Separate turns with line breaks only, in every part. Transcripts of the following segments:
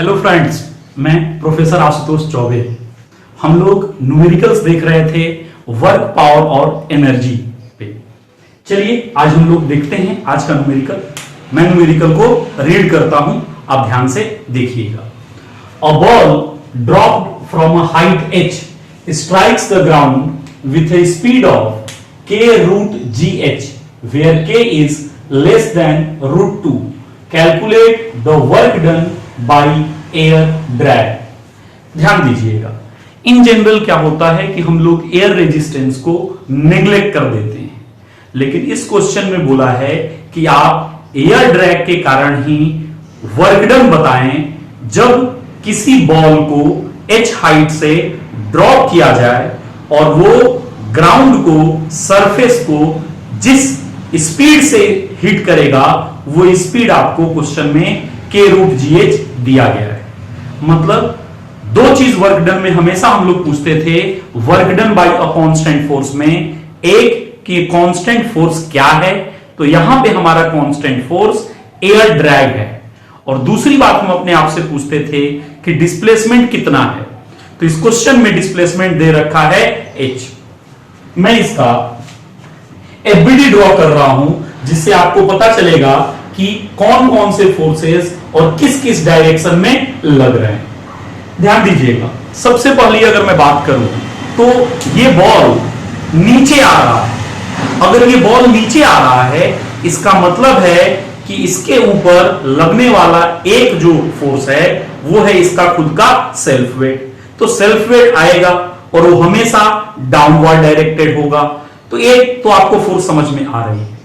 Hello friends, मैं professor Ashutosh Choubey. हम लोग न्यूमेरिकल्स देख रहे थे वर्क, पावर और एनर्जी पे। चलिए आज हम लोग देखते हैं आज का न्यूमेरिकल। मैं न्यूमेरिकल को रीड करता हूं, आप ध्यान से देखिएगा। A ball dropped from a height h strikes the ground with a speed of k root gh where k is less than root 2. Calculate the work done by air drag. ध्यान दीजिएगा, in general क्या होता है कि हम लोग air resistance को neglect कर देते हैं, लेकिन इस क्वेश्चन में बोला है कि आप एयर ड्रैग के कारण ही वर्क डन बताएं जब किसी बॉल को h हाइट से ड्रॉप किया जाए और वो ग्राउंड को, सरफेस को जिस स्पीड से हिट करेगा वो स्पीड आपको क्वेश्चन में k रूट GH दिया गया है। मतलब दो चीज वर्क डन में हमेशा हम लोग पूछते थे work done by a constant force में। एक कि कांस्टेंट फोर्स क्या है, तो यहां पे हमारा कांस्टेंट फोर्स एयर ड्रैग है, और दूसरी बात हम अपने आप से पूछते थे कि डिस्प्लेसमेंट कितना है। तो इस क्वेश्चन में डिस्प्लेसमेंट दे रखा है h। मैं इसका एफबीडी ड्रॉ कर रहा हूं जिससे आपको पता चलेगा कि कौन कौन से फोर्सेस और किस किस डायरेक्शन में लग रहे हैं। ध्यान दीजिएगा, सबसे पहले अगर मैं बात करूं तो ये बॉल नीचे आ रहा है। अगर ये बॉल नीचे आ रहा है इसका मतलब है कि इसके ऊपर लगने वाला एक जो फोर्स है वो है इसका खुद का सेल्फ वेट। तो सेल्फ वेट आएगा और वो हमेशा डाउनवर्ड डायरेक्टेड होगा। तो एक तो आपको फोर्स समझ में आ रही है,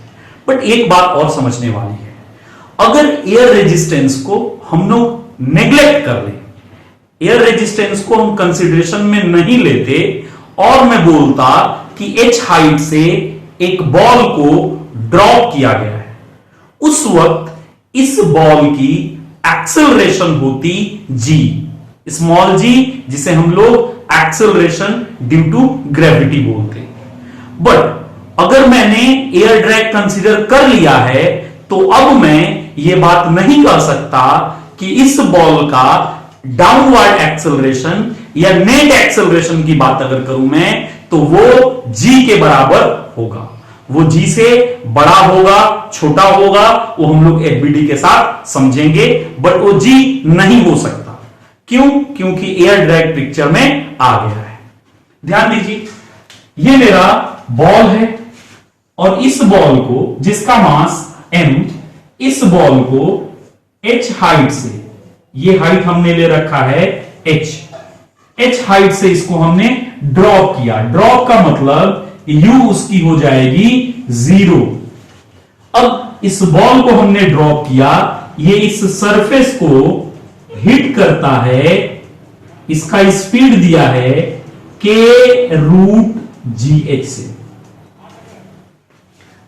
बट एक बात और समझने वाली है। अगर एयर रेजिस्टेंस को हम लोग नेग्लेक्ट कर लें, एयर रेजिस्टेंस को हम कंसीडरेशन में नहीं लेते और मैं बोलता कि h हाइट से एक बॉल को ड्रॉप किया गया है, उस वक्त इस बॉल की एक्सेलरेशन होती g, स्मॉल g, जिसे हम लोग एक्सेलरेशन ड्यू टू ग्रेविटी बोलते हैं। बट अगर मैंने एयर ड्रैग कंसीडर कर लिया है तो अब मैं ये बात नहीं कर सकता कि इस बॉल का डाउनवर्ड एक्सेलरेशन या नेट एक्सेलरेशन की बात अगर करूं मैं तो वो g के बराबर होगा। वो g से बड़ा होगा, छोटा होगा, वो हम लोग एफबीडी के साथ समझेंगे, बट वो g नहीं हो सकता। क्यों? क्योंकि एयर ड्रैग पिक्चर में आ गया है। ध्यान दीजिए, ये मेरा बॉल है और इस बॉल को, जिसका मास m, इस बॉल को h हाइट से, ये हाइट हमने ले रखा है h हाइट से इसको हमने ड्रॉप किया। ड्रॉप का मतलब u उसकी हो जाएगी 0। अब इस बॉल को हमने ड्रॉप किया, ये इस सरफेस को हिट करता है, इसका स्पीड दिया है k रूट GH से।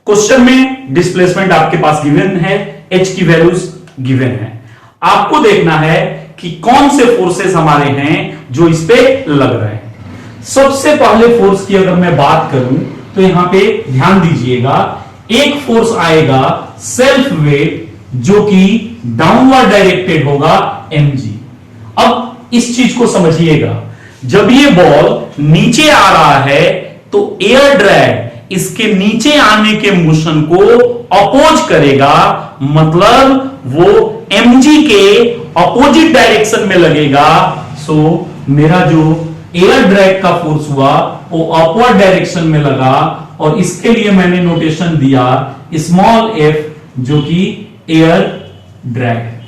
क्वेश्चन में डिस्प्लेसमेंट आपके पास गिवन है, h की वैल्यूज गिवन है। आपको देखना है कि कौन से फोर्सेस हमारे हैं जो इस पे लग रहे हैं। सबसे पहले फोर्स की अगर मैं बात करूं तो यहां पे ध्यान दीजिएगा, एक फोर्स आएगा सेल्फ वेट जो कि डाउनवर्ड डायरेक्टेड होगा mg। अब इस चीज को समझिएगा, जब ये बॉल नीचे आ रहा है तो एयर ड्रैग इसके नीचे आने के मोशन को अपोज करेगा, मतलब वो mg के अपोजिट डायरेक्शन में लगेगा। सो मेरा जो एयर ड्रैग का फोर्स हुआ वो अपवर्ड डायरेक्शन में लगा, और इसके लिए मैंने नोटेशन दिया स्मॉल f, जो कि एयर ड्रैग है।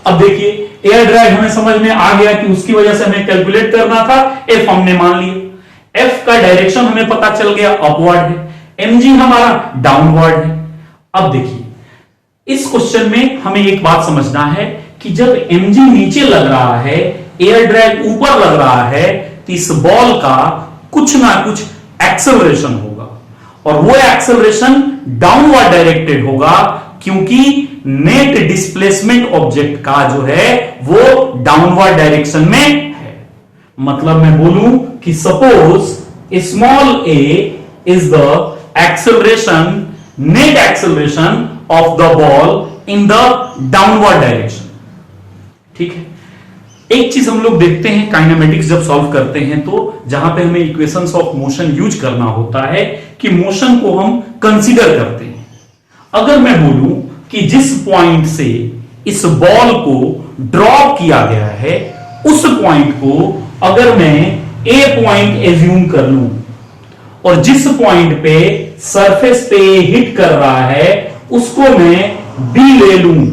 अब देखिए, एयर ड्रैग हमें समझ में आ गया कि उसकी वजह से हमें कैलकुलेट करना था, f हमने मान लिया, f का डायरेक्शन हमें पता चल गया अपवर्ड है, mg हमारा डाउनवर्ड है। अब देखिए, इस क्वेश्चन में हमें एक बात समझना है कि जब mg नीचे लग रहा है, एयर ड्रैग ऊपर लग रहा है, तो इस बॉल का कुछ ना कुछ एक्सेलरेशन होगा, और वो एक्सेलरेशन डाउनवर्ड डायरेक्टेड होगा, क्योंकि नेट डिस्प्लेसमेंट ऑब्जेक्ट का जो है वो डाउनवर्ड डायरेक्शन में है। मतलब मैं बोलूं कि suppose small a is the acceleration, net acceleration of the ball in the downward direction. ठीक है। एक चीज हम लोग देखते हैं काइनेमेटिक्स जब सॉल्व करते हैं तो जहां पे हमें इक्वेशंस ऑफ मोशन यूज करना होता है कि मोशन को हम कंसीडर करते हैं। अगर मैं बोलूं कि जिस पॉइंट से इस बॉल को ड्रॉप किया गया है उस पॉइंट को अगर मैं ए पॉइंट एज्यूम कर लूं और जिस पॉइंट पे सरफेस पे हिट कर रहा है उसको मैं बी ले लूं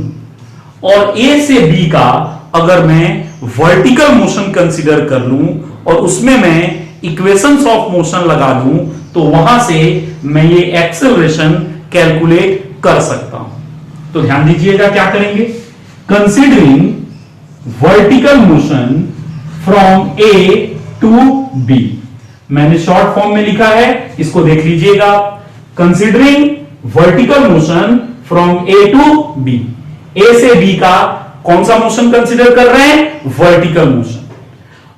और ए से बी का अगर मैं वर्टिकल मोशन कंसीडर कर लूं और उसमें मैं इक्वेशंस ऑफ मोशन लगा दूं तो वहां से मैं ये एक्सेलरेशन कैलकुलेट कर सकता हूं। तो ध्यान दीजिएगा क्या करेंगे, considering vertical motion from A to B, मैंने शॉर्ट फॉर्म में लिखा है, इसको देख लीजिएगा। Considering vertical motion from A to B, A से बी का कौन सा मोशन कंसीडर कर रहे हैं, वर्टिकल मोशन।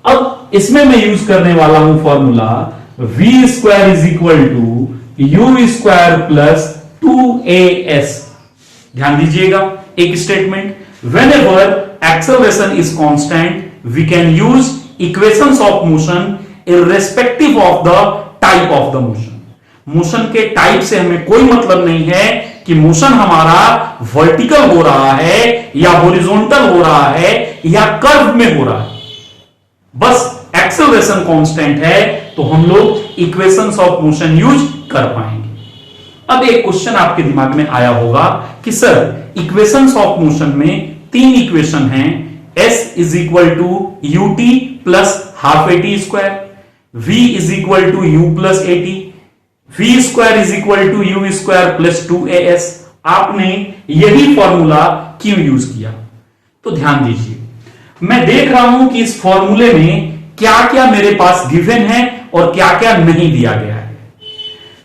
अब इसमें मैं यूज करने वाला हूं formula v square is equal to u square plus 2as। ध्यान दीजिएगा एक statement, whenever acceleration is constant we can use equations of motion irrespective of the type of the motion. Motion के type से हमें कोई मतलब नहीं है कि मोशन हमारा वर्टिकल हो रहा है या हॉरिजॉन्टल हो रहा है या कर्व में हो रहा है, बस एक्सेलरेशन कांस्टेंट है तो हम लोग इक्वेशंस ऑफ मोशन यूज कर पाएंगे। अब एक क्वेश्चन आपके दिमाग में आया होगा कि सर इक्वेशंस ऑफ मोशन में तीन इक्वेशन हैं, s is equal to u t plus half a t square, v is equal to u plus a t, v square is equal to u square plus 2as। आपने यही formula क्यों use किया? तो ध्यान दीजिए, मैं देख रहा हूं कि इस फॉर्मूले में क्या क्या मेरे पास गिवन है और क्या क्या नहीं दिया गया है।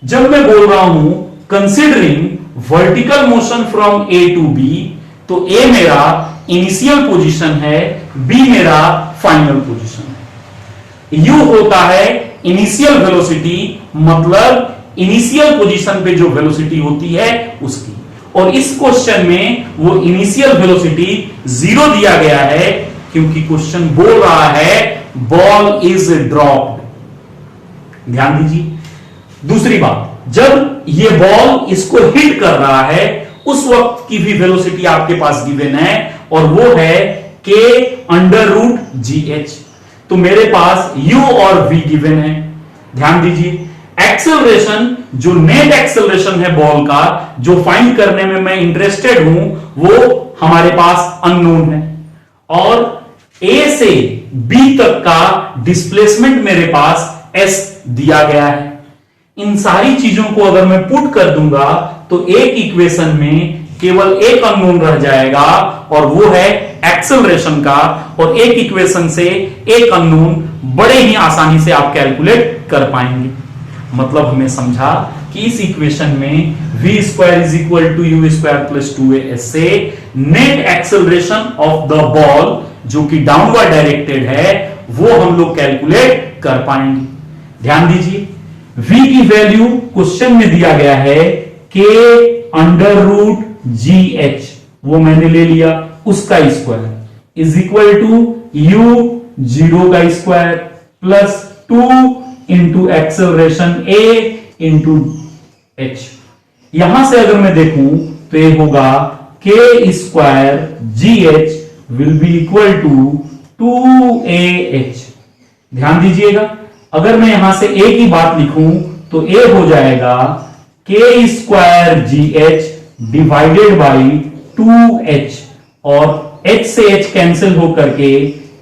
जब मैं बोल रहा हूं considering vertical motion from A to B, तो ए मेरा इनिशियल पोजीशन है, बी मेरा फाइनल पोजीशन है। यू होता है इनिशियल वेलोसिटी, मतलब इनिशियल पोजीशन पे जो वेलोसिटी होती है उसकी, और इस क्वेश्चन में वो इनिशियल वेलोसिटी 0 दिया गया है क्योंकि क्वेश्चन बोल रहा है बॉल इज ड्रॉप्ड। ध्यान दीजिए दूसरी बात, जब ये बॉल इसको हिट कर रहा है उस वक्त की भी वेलोसिटी आपके पास गिवन है और वो है k under root g h. तो मेरे पास u और v गिवन है। ध्यान दीजिए एक्सेलरेशन, जो नेट एक्सेलरेशन है बॉल का, जो फाइंड करने में मैं इंटरेस्टेड हूं, वो हमारे पास अननोन है, और a से b तक का डिस्प्लेसमेंट मेरे पास s दिया गया है। इन सारी चीजों को अगर मैं पुट कर दूंगा तो एक इक्वेशन में केवल एक अननोन रह जाएगा और वो है एक्सेलरेशन का, और एक इक्वेशन से एक अननोन बड़े ही आसानी से आप कैलकुलेट कर पाएंगे। मतलब हमें समझा कि इस इक्वेशन में v square is equal to u square plus 2as से net acceleration of the ball जो कि डाउनवर्ड डायरेक्टेड है वो हम लोग कैलकुलेट कर पाएंगे। ध्यान दीजिए v की वैल्यू क्वेश्चन में दिया गया है k under root g h, वो मैंने ले लिया, उसका square is equal to u 0 का स्क्वायर plus 2 into acceleration a into एच। यहां से अगर मैं देखूं तो ये होगा k square g h will be equal to 2ah। ध्यान दीजिएगा अगर मैं यहां से a की बात लिखूं तो a हो जाएगा k square g H divided by 2h, और h से h कैंसिल होकर के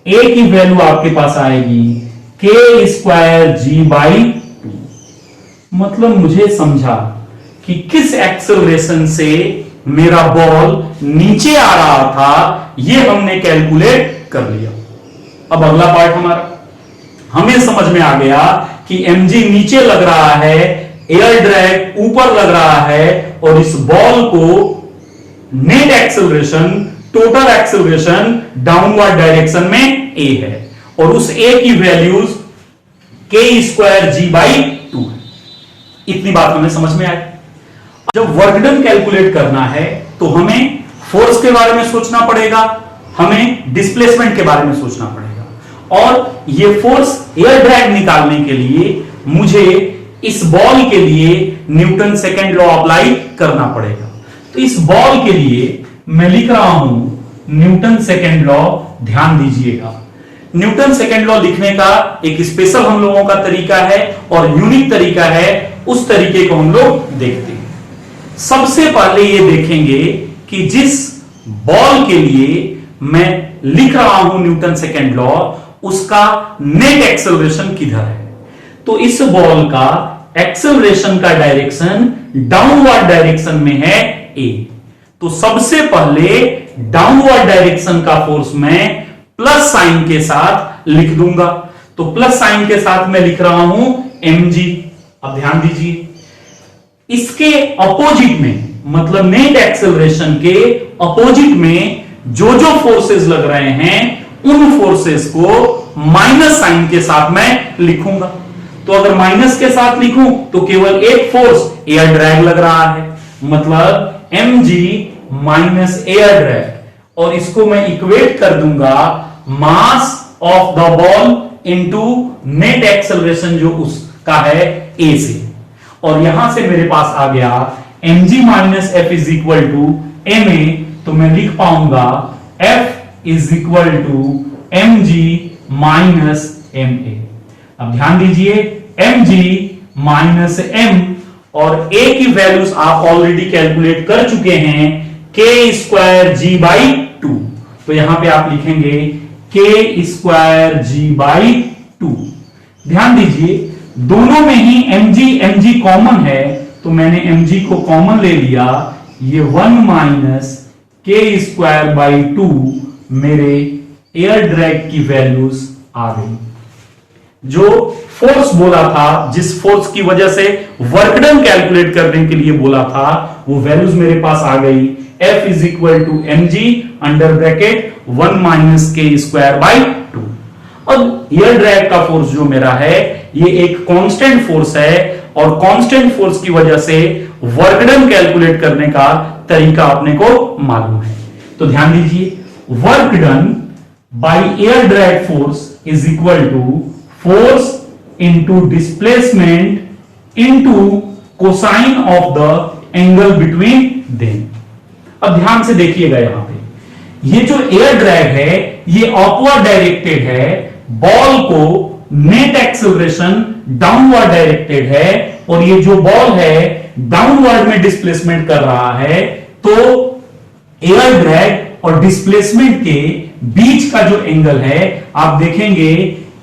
a की वैल्यू आपके पास आएगी k स्क्वायर जी बाई 2। मतलब मुझे समझा कि किस एक्सेलरेशन से मेरा बॉल नीचे आ रहा था, यह हमने कैलकुलेट कर लिया। अब अगला पार्ट हमारा, हमें समझ में आ गया कि mg नीचे लग रहा है, एयर ड्रैग ऊपर लग रहा है, और इस बॉल को net acceleration, total acceleration downward direction में a है, और उस a की values k square g by 2 है। इतनी बात हमें समझ में आई। जब वर्क डन कैलकुलेट करना है तो हमें फोर्स के बारे में सोचना पड़ेगा, हमें डिस्प्लेसमेंट के बारे में सोचना पड़ेगा। और ये फोर्स एयर ड्रैग निकालने के लिए मुझे इस बॉल के लिए न्यूटन सेकेंड लॉ अप्लाई करना पड़ेगा। तो इस बॉल के लिए मैं लिख रहा हूं न्यूटन सेकेंड लॉ। ध्यान दीजिएगा, न्यूटन सेकेंड लॉ लिखने का एक स्पेशल हम लोगों का तरीका है और यूनिक तरीका है। उस तरीके को हम लोग देखते हैं। सबसे पहले ये देखेंगे कि जिस बॉल के लिए मैं लिख रहा हूं न्यूटन सेकेंड लॉ, उसका नेट एक्सेलरेशन किधर है। तो इस बॉल का एक्सेलरेशन का डायरेक्शन डाउनवर्ड डायरेक्शन में है ए। तो सबसे पहले डाउनवर्ड डायरेक्शन का फोर्स मैं प्लस साइन के साथ लिख दूंगा। तो प्लस साइन के साथ मैं लिख रहा हूं mg। अब ध्यान दीजिए, इसके अपोजिट में, मतलब नेट एक्सेलरेशन के अपोजिट में जो जो फोर्सेस लग रहे हैं, उन फोर्सेस को माइनस साइन के साथ मैं लिखूंगा। तो अगर माइनस के साथ लिखूं तो केवल एक फोर्स एयर ड्रैग लग रहा है, मतलब mg माइनस एयर ड्रैग। और इसको मैं इक्वेट कर दूंगा mass of the ball into net acceleration जो उसका है ए से। और यहां से मेरे पास आ गया mg minus f is equal to ma। तो मैं लिख पाऊंगा f is equal to mg minus ma। अब ध्यान दीजिए, mg माइनस m और a की वैल्यूज आप ऑलरेडी कैलकुलेट कर चुके हैं, k स्क्वायर g बाई 2। तो यहां पे आप लिखेंगे k स्क्वायर g बाई 2। ध्यान दीजिए, दोनों में ही mg कॉमन है, तो मैंने mg को कॉमन ले लिया। ये 1 माइनस k स्क्वायर बाई 2 मेरे एयर ड्रैग की वैल्यूज आ गई। जो फोर्स बोला था, जिस फोर्स की वजह से वर्क डन कैलकुलेट करने के लिए बोला था, वो वैल्यूज मेरे पास आ गई। F is equal to mg under bracket 1 minus k square by 2। अब एयर ड्रैग का फोर्स जो मेरा है, ये एक कांस्टेंट फोर्स है और कांस्टेंट फोर्स की वजह से वर्क डन कैलकुलेट करने का तरीका अपने को मालूम है। तो ध्यान दीजिए, work done by air drag force is equal to force into displacement into cosine of the angle between them. अब ध्यान से देखिएगा, यहां पे ये जो एयर ड्रैग है ये अपवर्ड डायरेक्टेड है, बॉल को नेट एक्सेलरेशन डाउनवर्ड डायरेक्टेड है, और ये जो बॉल है डाउनवर्ड में डिस्प्लेसमेंट कर रहा है। तो एयर ड्रैग और डिस्प्लेसमेंट के बीच का जो एंगल है, आप देखेंगे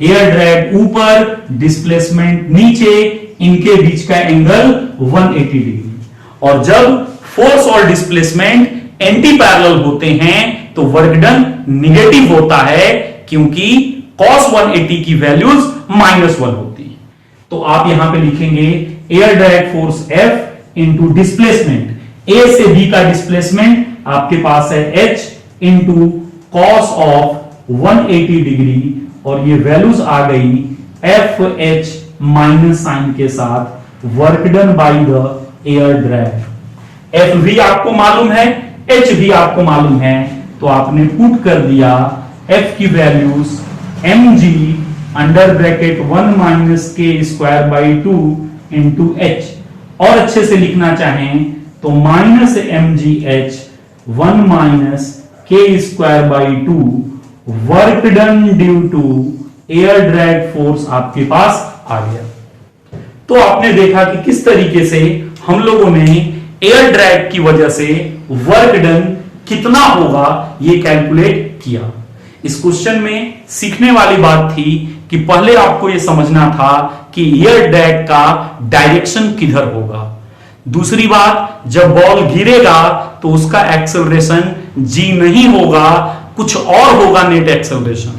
एयर ड्रैग ऊपर, डिस्प्लेसमेंट नीचे, इनके बीच का एंगल 180 डिग्री। और जब फोर्स और डिस्प्लेसमेंट एंटी पैरेलल होते हैं तो वर्क डन निगेटिव होता है, क्योंकि cos 180 की वैल्यूज -1 होती है। तो आप यहां पे लिखेंगे air drag force F into displacement, A से B का डिस्प्लेसमेंट आपके पास है H into cos of 180 degree, और ये वैल्यूज आ गई FH माइनस साइन के साथ work done by the air drag. FV आपको मालूम है, HV आपको मालूम है, तो आपने पुट कर दिया F की values mg under bracket 1 minus k square by 2 into h। और अच्छे से लिखना चाहें तो minus mgh 1 minus k square by 2 work done due to air drag force आपके पास आ गया। तो आपने देखा कि किस तरीके से हम लोगों ने एयर ड्रैग की वजह से वर्क डन कितना होगा ये कैलकुलेट किया। इस क्वेश्चन में सीखने वाली बात थी कि पहले आपको यह समझना था कि एयर ड्रैग का डायरेक्शन किधर होगा। दूसरी बात, जब बॉल गिरेगा तो उसका एक्सेलरेशन g नहीं होगा, कुछ और होगा नेट एक्सेलरेशन,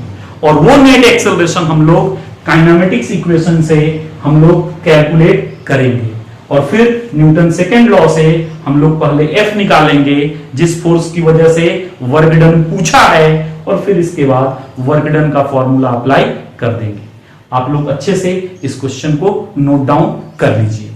और वो नेट एक्सेलरेशन हम लोग काइनेमेटिक्स इक्वेशन से हम लोग कैलकुलेट करेंगे। और फिर न्यूटन सेकेंड लॉ से हम लोग पहले F निकालेंगे, जिस फोर्स की वजह से वर्क डन पूछा है, और फिर इसके बाद वर्क डन का फॉर्मूला अप्लाई कर देंगे। आप लोग अच्छे से इस क्वेश्चन को नोट डाउन कर लीजिए।